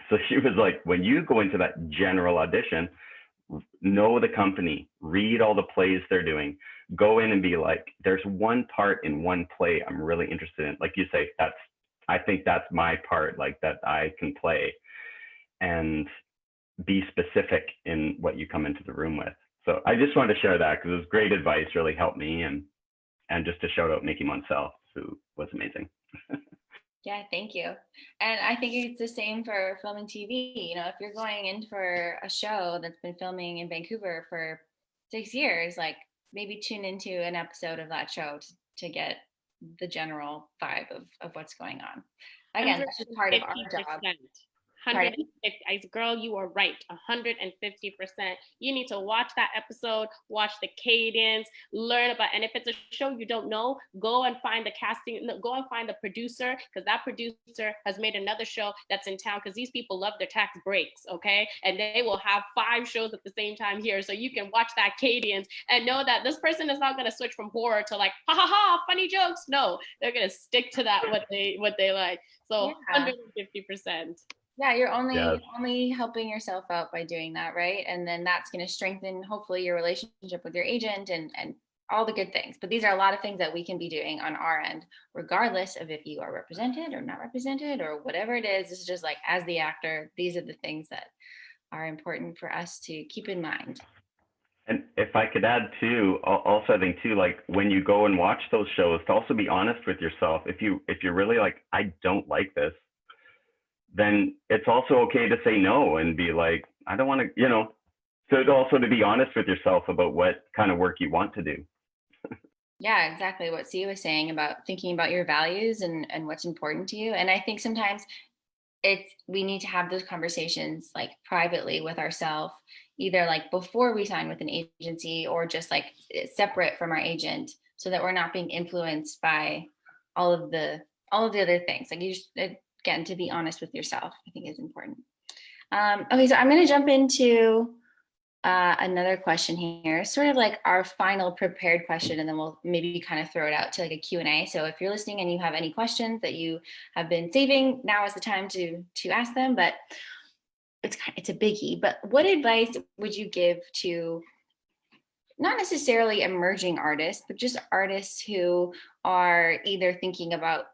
S3: So she was like, when you go into that general audition, know the company, read all the plays they're doing, go in and be like, there's one part in one play I'm really interested in. Like you say, I think that's my part, like that I can play, and be specific in what you come into the room with. So I just wanted to share that because it was great advice, really helped me, and just to shout out Mickey Monsell, who was amazing.
S1: Yeah, thank you. And I think it's the same for film and TV. You know, if you're going in for a show that's been filming in Vancouver for 6 years, like maybe tune into an episode of that show to get the general vibe of what's going on. Again, that's just part of our job.
S4: 150, girl, you are right. 150%. You need to watch that episode, watch the cadence, learn about, and if it's a show you don't know, go and find the casting, go and find the producer, because that producer has made another show that's in town, because these people love their tax breaks, okay? And they will have 5 shows at the same time here. So you can watch that cadence and know that this person is not going to switch from horror to like, ha ha ha, funny jokes. No, they're going to stick to that, what they like. So yeah. 150%.
S1: Yeah, you're only helping yourself out by doing that, right? And then that's going to strengthen, hopefully, your relationship with your agent and all the good things. But these are a lot of things that we can be doing on our end, regardless of if you are represented or not represented or whatever it is. It's just like, as the actor, these are the things that are important for us to keep in mind.
S3: And if I could add too, also I think too, like when you go and watch those shows, to also be honest with yourself. If you're really like, I don't like this, then it's also okay to say no and be like, I don't want to, so also to be honest with yourself about what kind of work you want to do.
S1: Yeah, exactly what Sia was saying about thinking about your values and what's important to you. And I think sometimes we need to have those conversations like privately with ourselves, either like before we sign with an agency or just like separate from our agent, so that we're not being influenced by all of the other things. Like you just, again, to be honest with yourself, I think is important. Okay, so I'm going to jump into another question here, sort of like our final prepared question, and then we'll maybe kind of throw it out to like a Q&A. So if you're listening and you have any questions that you have been saving, now is the time to ask them. But it's a biggie. But what advice would you give to not necessarily emerging artists, but just artists who are either thinking about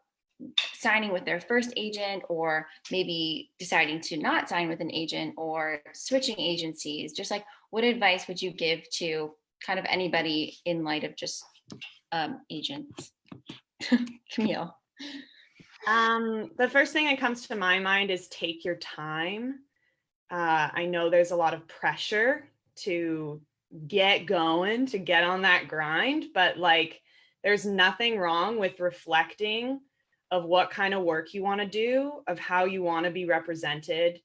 S1: signing with their first agent, or maybe deciding to not sign with an agent, or switching agencies? Just like, what advice would you give to kind of anybody in light of just agents? Camille.
S2: The first thing that comes to my mind is take your time. I know there's a lot of pressure to get going, to get on that grind, but like there's nothing wrong with reflecting of what kind of work you want to do, of how you want to be represented,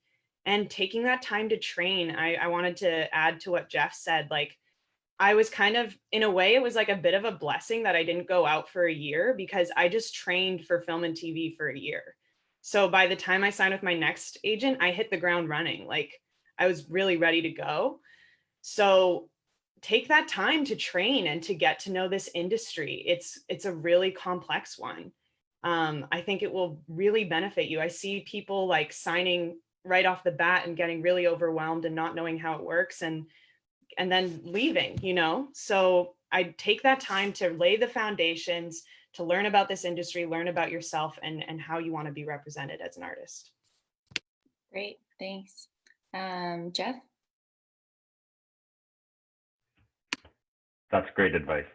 S2: and taking that time to train. I wanted to add to what Jeff said. Like, I was kind of, in a way, it was like a bit of a blessing that I didn't go out for a year, because I just trained for film and TV for a year. So by the time I signed with my next agent, I hit the ground running. Like, I was really ready to go. So take that time to train and to get to know this industry. It's a really complex one. I think it will really benefit you. I see people like signing right off the bat and getting really overwhelmed and not knowing how it works and then leaving, you know? So I take that time to lay the foundations, to learn about this industry, learn about yourself and how you want to be represented as an artist.
S1: Great, thanks. Jeff?
S3: That's great advice.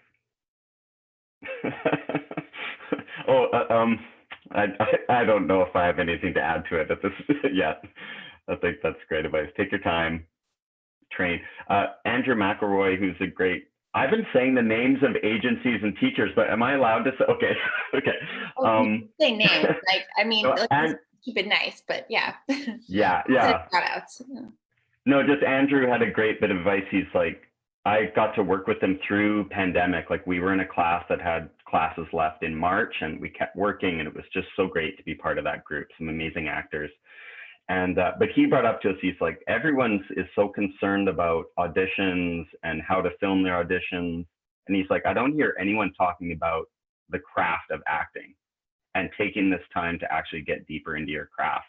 S3: I don't know if I have anything to add to it at this yet. I think that's great advice. Take your time, train. Andrew McElroy, who's a great, I've been saying the names of agencies and teachers, but am I allowed to say, okay, okay.
S1: Say names, like, I mean,
S3: so,
S1: let's keep it nice, but yeah.
S3: Yeah.
S1: Shout-outs.
S3: No, just Andrew had a great bit of advice. He's like, I got to work with him through pandemic. Like we were in a class that had classes left in March and we kept working and it was just so great to be part of that group, some amazing actors. And, but he brought up to us, he's like, everyone is so concerned about auditions and how to film their auditions. And he's like, I don't hear anyone talking about the craft of acting and taking this time to actually get deeper into your craft.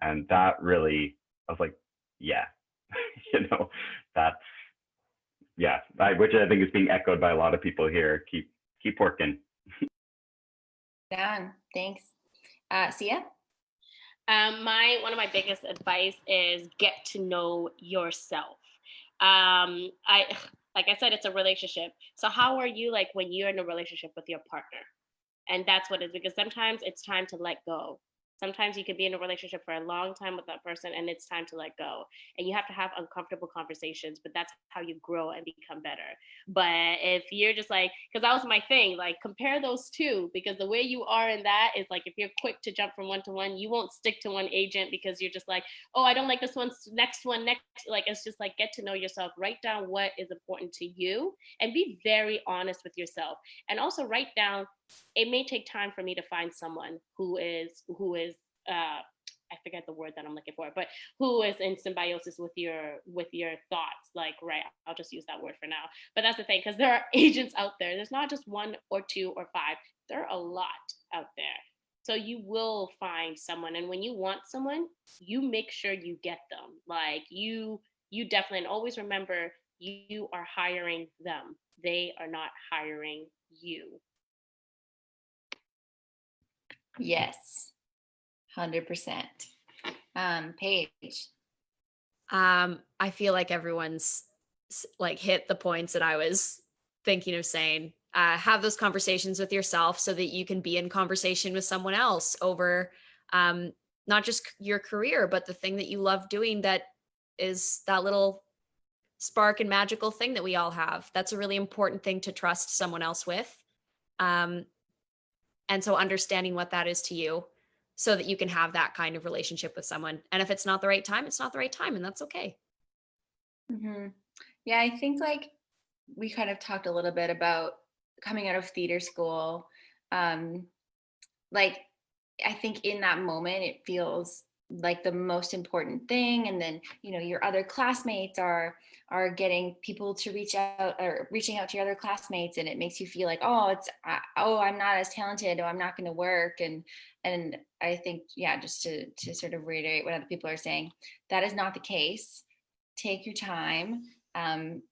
S3: And that really, I was like, yeah, you know, that's, yeah, which I think is being echoed by a lot of people here. Keep working.
S1: Done. Thanks. Sia?
S4: One of my biggest advice is get to know yourself. Like I said, it's a relationship. So how are you like when you're in a relationship with your partner? And that's what it is, because sometimes it's time to let go. Sometimes you could be in a relationship for a long time with that person and it's time to let go. And you have to have uncomfortable conversations, but that's how you grow and become better. But if you're just like, because that was my thing, like compare those two, because the way you are in that is like, if you're quick to jump from one to one, you won't stick to one agent because you're just like, oh, I don't like this one, next one, next. Like, it's just like, get to know yourself, write down what is important to you and be very honest with yourself. And also write down, it may take time for me to find someone who is I forget the word that I'm looking for, but who is in symbiosis with your thoughts. Like, right, I'll just use that word for now. But that's the thing, because there are agents out there. There's not just one or two or five. There are a lot out there. So you will find someone. And when you want someone, you make sure you get them. Like you definitely, and always remember, you are hiring them. They are not hiring you.
S1: Yes. 100%. Paige?
S5: I feel like everyone's like hit the points that I was thinking of saying. Have those conversations with yourself so that you can be in conversation with someone else over not just your career, but the thing that you love doing, that is that little spark and magical thing that we all have. That's a really important thing to trust someone else with. And so understanding what that is to you, so that you can have that kind of relationship with someone. And if it's not the right time, it's not the right time, and that's okay.
S1: Mm-hmm. Yeah, I think like we kind of talked a little bit about coming out of theater school. Like, I think in that moment, it feels like the most important thing. And then, you know, your other classmates are getting people to reach out, or reaching out to your other classmates. And it makes you feel like, oh, I'm not as talented, or I'm not going to work. And I think, yeah, just to sort of reiterate what other people are saying, that is not the case. Take your time, and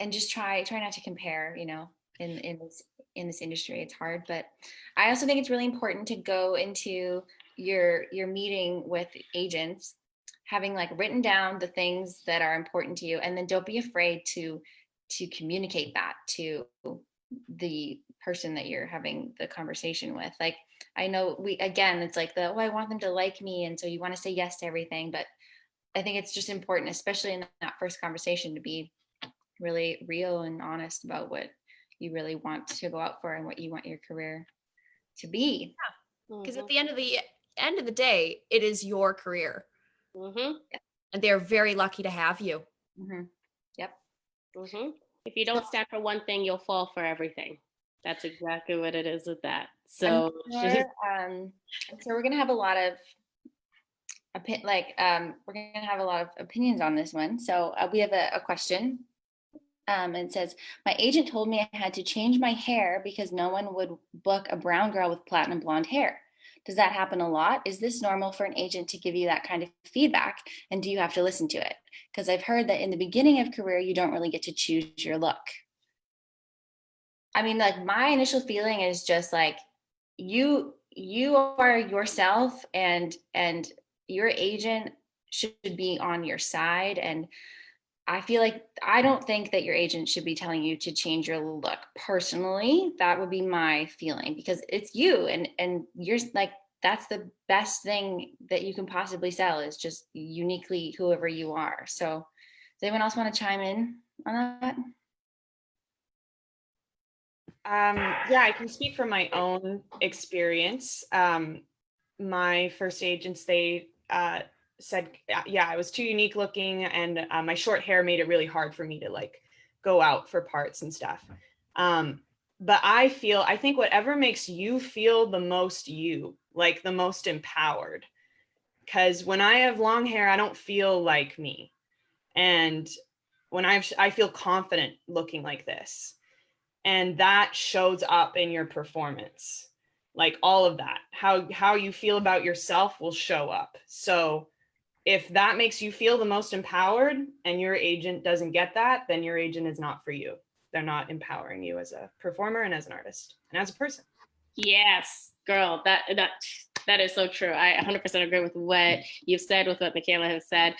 S1: just try not to compare, you know, in this industry. It's hard, but I also think it's really important to go into your meeting with agents having like written down the things that are important to you, and then don't be afraid to communicate that to the person that you're having the conversation with. Like, I know it's like I want them to like me, and so you want to say yes to everything, but I think it's just important, especially in that first conversation, to be really real and honest about what you really want to go out for and what you want your career to be.
S5: Because at the end of the day, it is your career.
S4: Mm-hmm.
S5: And they're very lucky to have you.
S1: Mm-hmm. Yep.
S4: Mm-hmm. If you don't stand for one thing, you'll fall for everything. That's exactly what it is with that. So
S1: we're gonna have a lot of opinions on this one. So we have a question. It says, my agent told me I had to change my hair because no one would book a brown girl with platinum blonde hair. Does that happen a lot? Is this normal for an agent to give you that kind of feedback? And do you have to listen to it? Because I've heard that in the beginning of career, you don't really get to choose your look. I mean, like my initial feeling is just like you are yourself, and your agent should be on your side. And I don't think that your agent should be telling you to change your look. Personally, that would be my feeling, because it's you, and you're like, that's the best thing that you can possibly sell, is just uniquely whoever you are. So does anyone else want to chime in on that?
S2: Yeah, I can speak from my own experience. My first agents, they said, yeah, I was too unique looking, and my short hair made it really hard for me to like go out for parts and stuff. But I think whatever makes you feel the most you, like the most empowered. Because when I have long hair, I don't feel like me. And when I feel confident looking like this. And that shows up in your performance. Like all of that, how you feel about yourself will show up. So if that makes you feel the most empowered and your agent doesn't get that, then your agent is not for you. They're not empowering you as a performer and as an artist and as a person.
S4: Yes, girl, that is so true. I 100% agree with what you've said, with what Makayla has said.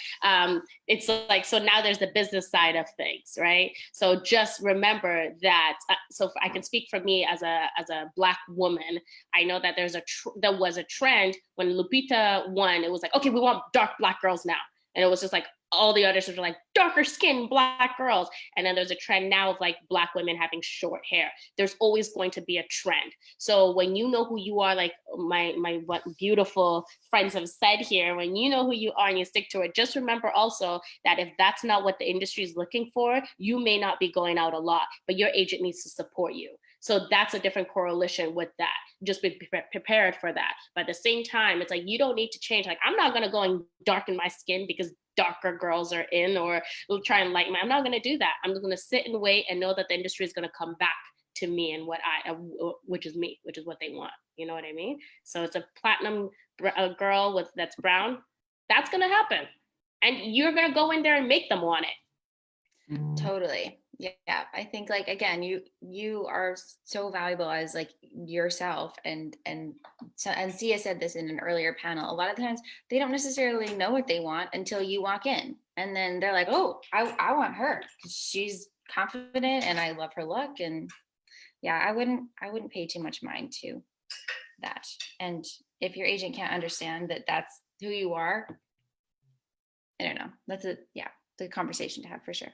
S4: It's like, so now there's the business side of things, right? So just remember that. So I can speak for me as a Black woman. I know that there was a trend when Lupita won. It was like, okay, we want dark Black girls now, and it was just like all the auditions were like darker skinned Black girls. And then there's a trend now of like Black women having short hair. There's always going to be a trend. So when you know who you are, like my what beautiful friends have said here, when you know who you are and you stick to it, just remember also that if that's not what the industry is looking for, you may not be going out a lot, but your agent needs to support you. So that's a different correlation with that. Just be prepared for that. But at the same time, it's like, you don't need to change. Like, I'm not going to go and darken my skin because darker girls are in, or will try and lighten my. I'm not going to do that. I'm just going to sit and wait and know that the industry is going to come back to me and which is me, which is what they want. You know what I mean? So it's a platinum girl that's brown. That's going to happen. And you're going to go in there and make them want it.
S1: Totally. Yeah. I think, like, again, you are so valuable as like yourself, and Sia said this in an earlier panel. A lot of times they don't necessarily know what they want until you walk in, and then they're like, oh, I want her because she's confident and I love her look. And yeah, I wouldn't pay too much mind to that. And if your agent can't understand that that's who you are, I don't know. That's the conversation to have for sure.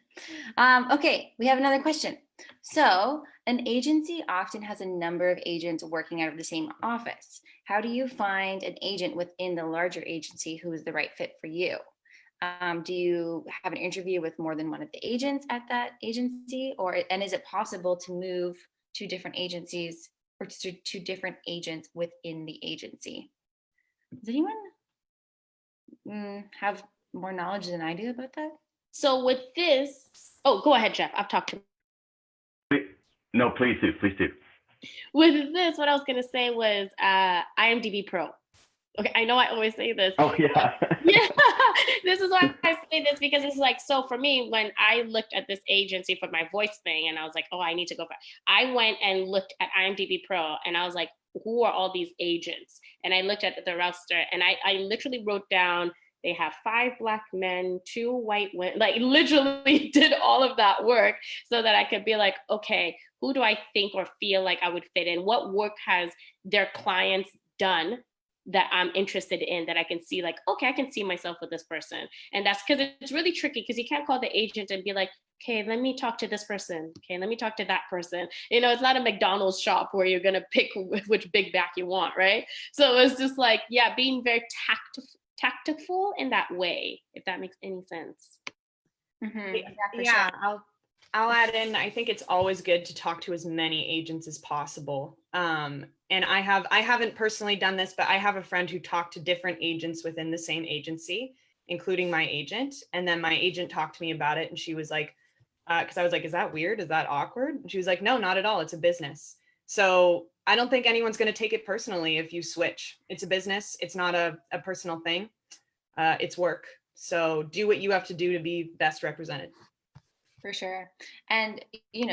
S1: Okay, we have another question. So an agency often has a number of agents working out of the same office. How do you find an agent within the larger agency who is the right fit for you? Do you have an interview with more than one of the agents at that agency, and is it possible to move to different agencies or to different agents within the agency? Does anyone have more knowledge than I do about that?
S4: So with this, oh, go ahead, Jeff. I've talked to.
S3: No, please do.
S4: With this, what I was going to say was IMDb Pro. Okay, I know I always say this.
S3: Oh, yeah.
S4: Yeah, this is why I say this, because it's like, so for me, when I looked at this agency for my voice thing, and I was like, oh, I need to go back. I went and looked at IMDb Pro, and I was like, who are all these agents? And I looked at the roster, and I literally wrote down, they have 5 Black men, 2 white women, like literally did all of that work so that I could be like, okay, who do I think or feel like I would fit in? What work has their clients done that I'm interested in, that I can see like, okay, I can see myself with this person. And that's because it's really tricky, because you can't call the agent and be like, okay, let me talk to this person. Okay, let me talk to that person. You know, it's not a McDonald's shop where you're going to pick which Big Mac you want, right? So it's just like, yeah, being very tactful in that way, if that makes any sense.
S1: Mm-hmm.
S2: Yeah, sure. I'll add in, I think it's always good to talk to as many agents as possible. And I haven't personally done this, but I have a friend who talked to different agents within the same agency, including my agent. And then my agent talked to me about it, and she was like, because I was like, is that weird? Is that awkward? And she was like, no, not at all. It's a business. So I don't think anyone's going to take it personally if you switch. It's a business. It's not a personal thing. It's work. So do what you have to do to be best represented.
S1: For sure. And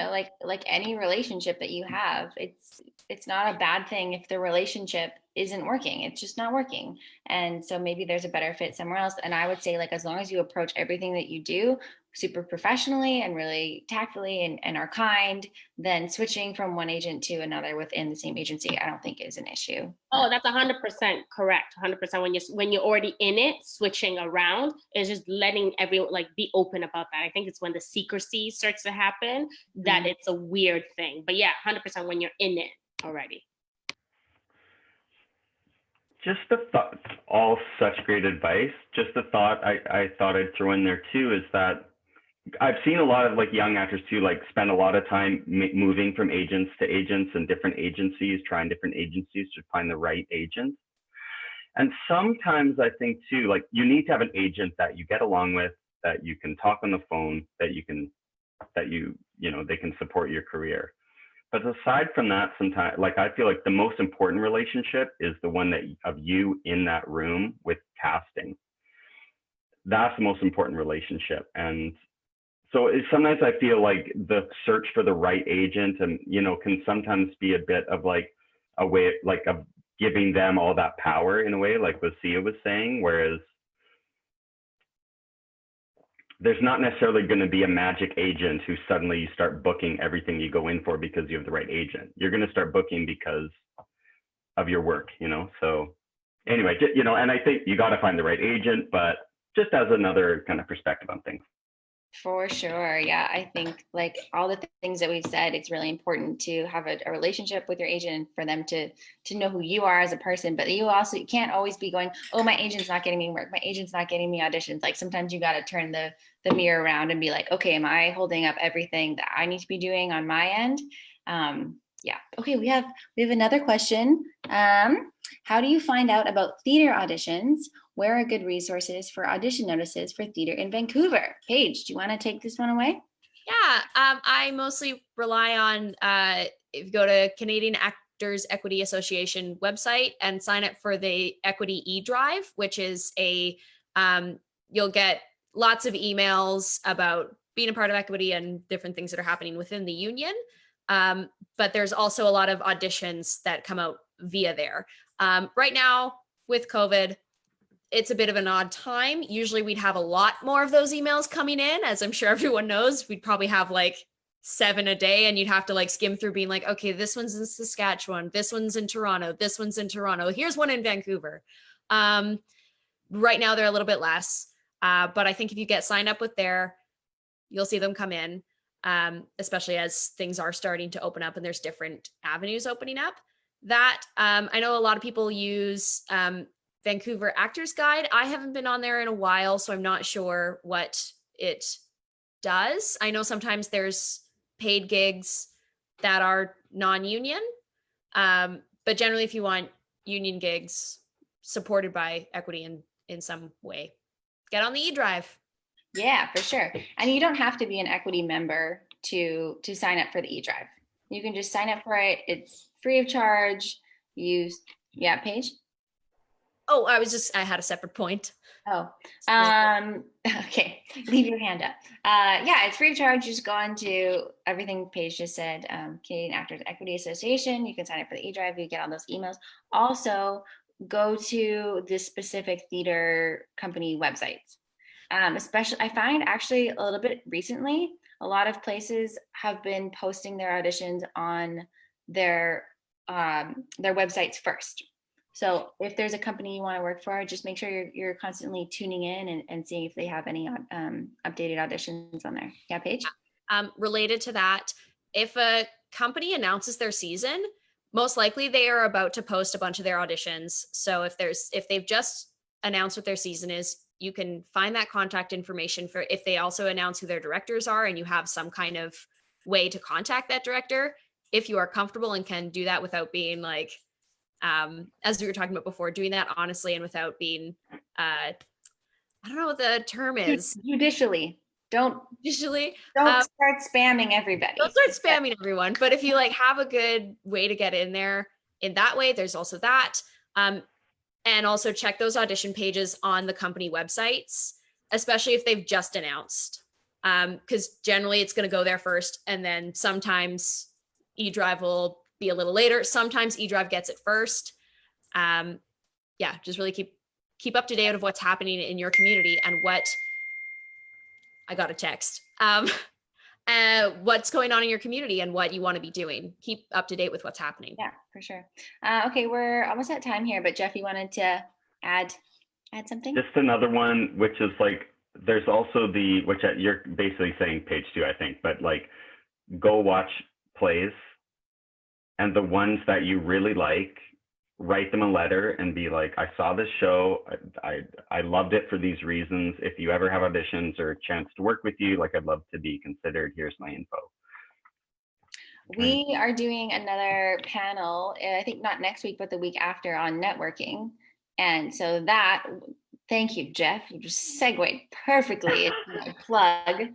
S1: like any relationship that you have, it's not a bad thing if the relationship isn't working. It's just not working. And so maybe there's a better fit somewhere else. And I would say, like, as long as you approach everything that you do super professionally and really tactfully and are kind, then switching from one agent to another within the same agency, I don't think is an issue.
S4: Oh, that's 100% correct. 100%. When you're already in it, switching around is just letting everyone like be open about that. I think it's when the secrecy starts to happen that it's a weird thing. But yeah, 100% when you're in it already.
S3: Just the thought, all such great advice. Just the thought I thought I'd throw in there too is that I've seen a lot of like young actors too, like spend a lot of time moving from agents to agents and different agencies, trying different agencies to find the right agent. And sometimes I think too, like you need to have an agent that you get along with, that you can talk on the phone, that they can support your career. But aside from that, sometimes, like I feel like the most important relationship is the one of you in that room with casting. That's the most important relationship. And so sometimes I feel like the search for the right agent and, can sometimes be a bit of like a way like of giving them all that power in a way, like Lucia was saying, whereas there's not necessarily going to be a magic agent who suddenly you start booking everything you go in for because you have the right agent. You're going to start booking because of your work, So anyway, and I think you got to find the right agent, but just as another kind of perspective on things.
S1: For sure. Yeah. I think like all the things that we've said, it's really important to have a relationship with your agent for them to know who you are as a person. But you can't always be going, oh, my agent's not getting me work. My agent's not getting me auditions. Like sometimes you got to turn the mirror around and be like, okay, am I holding up everything that I need to be doing on my end? Yeah. Okay. We have another question. How do you find out about theater auditions? Where are good resources for audition notices for theater in Vancouver? Paige, do you want to take this one away?
S5: Yeah, I mostly rely on if you go to Canadian Actors Equity Association website and sign up for the Equity e-Drive, which is you'll get lots of emails about being a part of Equity and different things that are happening within the union. But there's also a lot of auditions that come out via there. Right now with COVID, it's a bit of an odd time. Usually we'd have a lot more of those emails coming in, as I'm sure everyone knows. We'd probably have like 7 a day and you'd have to like skim through being like, okay, this one's in Saskatchewan, this one's in Toronto, this one's in Toronto, here's one in Vancouver. Right now they're a little bit less, but I think if you get signed up with there, you'll see them come in, especially as things are starting to open up and there's different avenues opening up. That I know a lot of people use Vancouver Actors Guide. I haven't been on there in a while, so I'm not sure what it does. I know sometimes there's paid gigs that are non-union, but generally if you want union gigs supported by Equity in some way, get on the e-Drive.
S1: Yeah, for sure. And you don't have to be an Equity member to sign up for the e-Drive. You can just sign up for it. It's free of charge. Paige?
S5: Oh, I had a separate point.
S1: Oh, okay. Leave your hand up. Yeah, it's free of charge. Just go on to everything Paige just said. Canadian Actors Equity Association. You can sign up for the e-Drive. You get all those emails. Also, go to the specific theater company websites. Especially, I find actually a little bit recently, a lot of places have been posting their auditions on their websites first. So if there's a company you want to work for, just make sure you're constantly tuning in and seeing if they have any updated auditions on there. Yeah, Paige?
S5: Related to that, if a company announces their season, most likely they are about to post a bunch of their auditions. So if they've just announced what their season is, you can find that contact information for if they also announce who their directors are and you have some kind of way to contact that director, if you are comfortable and can do that without being like, as we were talking about before, doing that honestly and without being, I don't know what the term is.
S1: Judicially. Don't
S5: usually.
S1: start spamming everybody.
S5: Don't start spamming everyone. But if you like have a good way to get in there in that way, there's also that. And also check those audition pages on the company websites, especially if they've just announced. Because generally it's going to go there first. And then sometimes eDrive will be a little later. Sometimes eDrive gets it first. Yeah, just really keep up to date of what's happening in your community and what I got a text. What's going on in your community and what you want to be doing. Keep up to date with what's happening.
S1: Yeah, for sure. Okay, we're almost at time here, but Jeff, you wanted to add something?
S3: Just another one, which is like, there's also you're basically saying page 2, I think, but like, go watch plays, and the ones that you really like, write them a letter and be like, I saw this show, I loved it for these reasons. If you ever have auditions or a chance to work with you, like, I'd love to be considered. Here's my info.
S1: We are doing another panel, I think not next week, but the week after, on networking. And so thank you, Jeff. You just segued perfectly into a plug.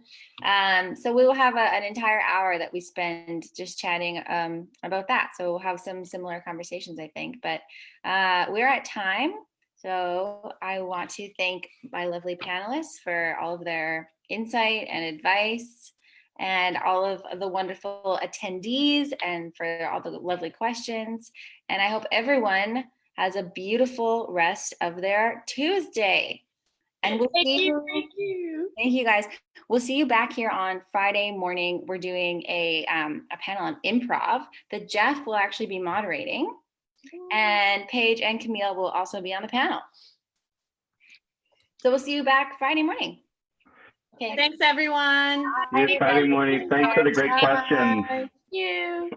S1: So we will have an entire hour that we spend just chatting about that. So we'll have some similar conversations, I think. But we're at time. So I want to thank my lovely panelists for all of their insight and advice, and all of the wonderful attendees, and for all the lovely questions. And I hope everyone has a beautiful rest of their Tuesday. And we'll see you. Thank you, guys. We'll see you back here on Friday morning. We're doing a panel on improv that Jeff will actually be moderating. And Paige and Camille will also be on the panel. So we'll see you back Friday morning.
S2: Okay. Thanks, everyone.
S3: See you Friday morning. Thanks for the great questions.
S4: Thank you.